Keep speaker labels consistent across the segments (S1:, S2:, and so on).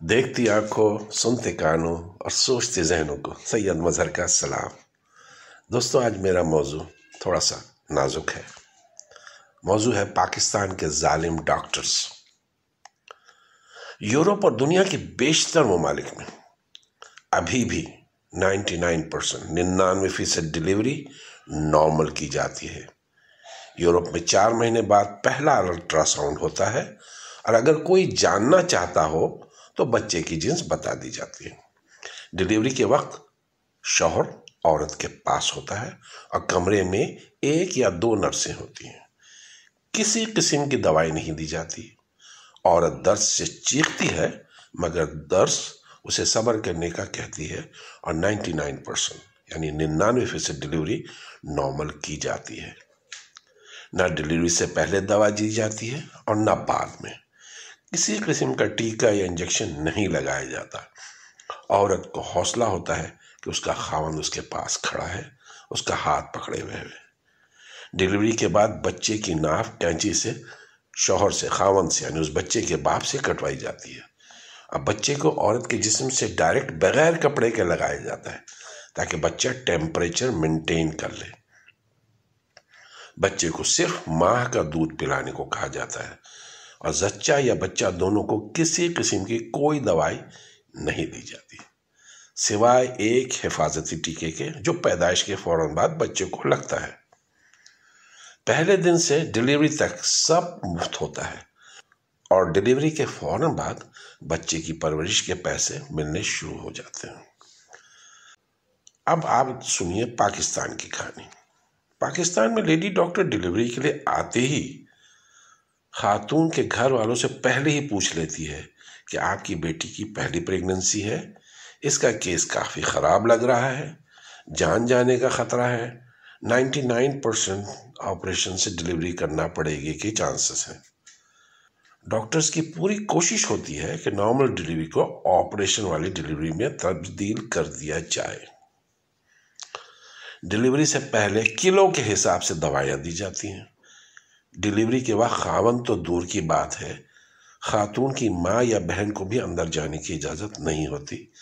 S1: देखती आंखों, सुनते कानों और सोचते जहनों को सैयद मजहर का सलाम। दोस्तों, आज मेरा मौजू थोड़ा सा नाजुक है। मौजू है पाकिस्तान के जालिम डॉक्टर्स। यूरोप और दुनिया के बेशतर ममालिक में अभी भी 99% डिलीवरी नॉर्मल की जाती है। यूरोप में 4 महीने बाद पहला अल्ट्रासाउंड होता है और अगर कोई जानना चाहता हो तो बच्चे की जिन्स बता दी जाती है। डिलीवरी के वक्त शौहर औरत के पास होता है और कमरे में 1 या 2 नर्सें होती हैं। किसी किस्म की दवाई नहीं दी जाती। औरत दर्द से चीखती है मगर दर्द उसे सब्र करने का कहती है और 99% यानी 99% डिलीवरी नॉर्मल की जाती है। न डिलीवरी से पहले दवा दी जाती है और न बाद में। किसी किस्म का टीका या इंजेक्शन नहीं लगाया जाता। औरत को हौसला होता है कि उसका खावंद उसके पास खड़ा है, उसका हाथ पकड़े हुए है। डिलीवरी के बाद बच्चे की नाक कैंची से शौहर से, खावंद से यानी उस बच्चे के बाप से कटवाई जाती है। अब बच्चे को औरत के जिस्म से डायरेक्ट बगैर कपड़े के लगाया जाता है ताकि बच्चा टेम्परेचर मेंटेन कर ले। बच्चे को सिर्फ माँ का दूध पिलाने को कहा जाता है और जच्चा या बच्चा दोनों को किसी किस्म की कोई दवाई नहीं दी जाती सिवाय एक हिफाजती टीके के जो पैदाइश के फौरन बाद बच्चे को लगता है। पहले दिन से डिलीवरी तक सब मुफ्त होता है और डिलीवरी के फौरन बाद बच्चे की परवरिश के पैसे मिलने शुरू हो जाते हैं। अब आप सुनिए पाकिस्तान की कहानी। पाकिस्तान में लेडी डॉक्टर डिलीवरी के लिए आते ही खातून के घर वालों से पहले ही पूछ लेती है कि आपकी बेटी की पहली प्रेगनेंसी है, इसका केस काफ़ी ख़राब लग रहा है, जान जाने का ख़तरा है, 99% ऑपरेशन से डिलीवरी करना पड़ेगी के चांसेस हैं। डॉक्टर्स की पूरी कोशिश होती है कि नॉर्मल डिलीवरी को ऑपरेशन वाली डिलीवरी में तब्दील कर दिया जाए। डिलीवरी से पहले किलो के हिसाब से दवाइयाँ दी जाती हैं। डिलीवरी के वक्त खावंद तो दूर की बात है, खातून की माँ या बहन को भी अंदर जाने की इजाज़त नहीं होती।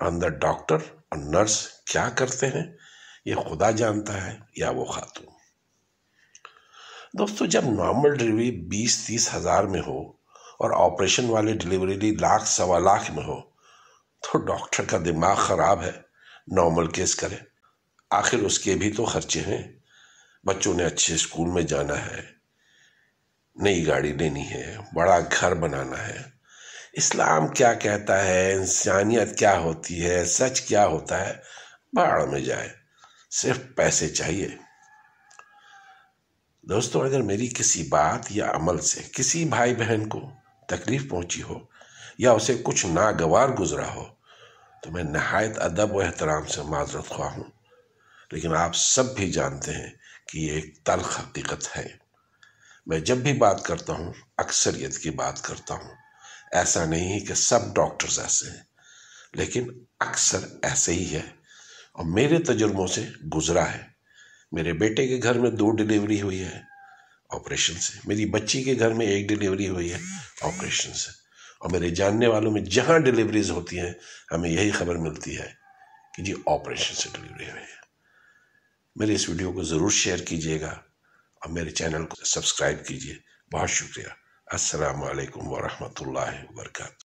S1: अंदर डॉक्टर और नर्स क्या करते हैं ये खुदा जानता है या वो खातून। दोस्तों, जब नॉर्मल डिलीवरी 20-30 हज़ार में हो और ऑपरेशन वाली डिलीवरी 1,00,000-1.25 लाख में हो तो डॉक्टर का दिमाग ख़राब है, नॉर्मल केस करे। आखिर उसके भी तो खर्चे हैं। बच्चों ने अच्छे स्कूल में जाना है, नई गाड़ी लेनी है, बड़ा घर बनाना है। इस्लाम क्या कहता है, इंसानियत क्या होती है, सच क्या होता है, भाड़ में जाए, सिर्फ पैसे चाहिए। दोस्तों, अगर मेरी किसी बात या अमल से किसी भाई बहन को तकलीफ पहुंची हो या उसे कुछ नागवार गुजरा हो तो मैं नहायत अदब व एहतराम से माजरत ख्वाह हूँ। लेकिन आप सब भी जानते हैं कि ये एक तल्ख हकीकत है। मैं जब भी बात करता हूँ अक्सरियत की बात करता हूँ। ऐसा नहीं है कि सब डॉक्टर्स ऐसे हैं, लेकिन अक्सर ऐसे ही है और मेरे तजुर्बों से गुजरा है। मेरे बेटे के घर में 2 डिलीवरी हुई है ऑपरेशन से, मेरी बच्ची के घर में 1 डिलीवरी हुई है ऑपरेशन से, और मेरे जानने वालों में जहाँ डिलीवरीज होती हैं हमें यही खबर मिलती है कि जी ऑपरेशन से डिलीवरी हुई है। मेरे इस वीडियो को ज़रूर शेयर कीजिएगा और मेरे चैनल को सब्सक्राइब कीजिए। बहुत शुक्रिया। अस्सलामु अलैकुम व रहमतुल्लाहि व बरकातहू।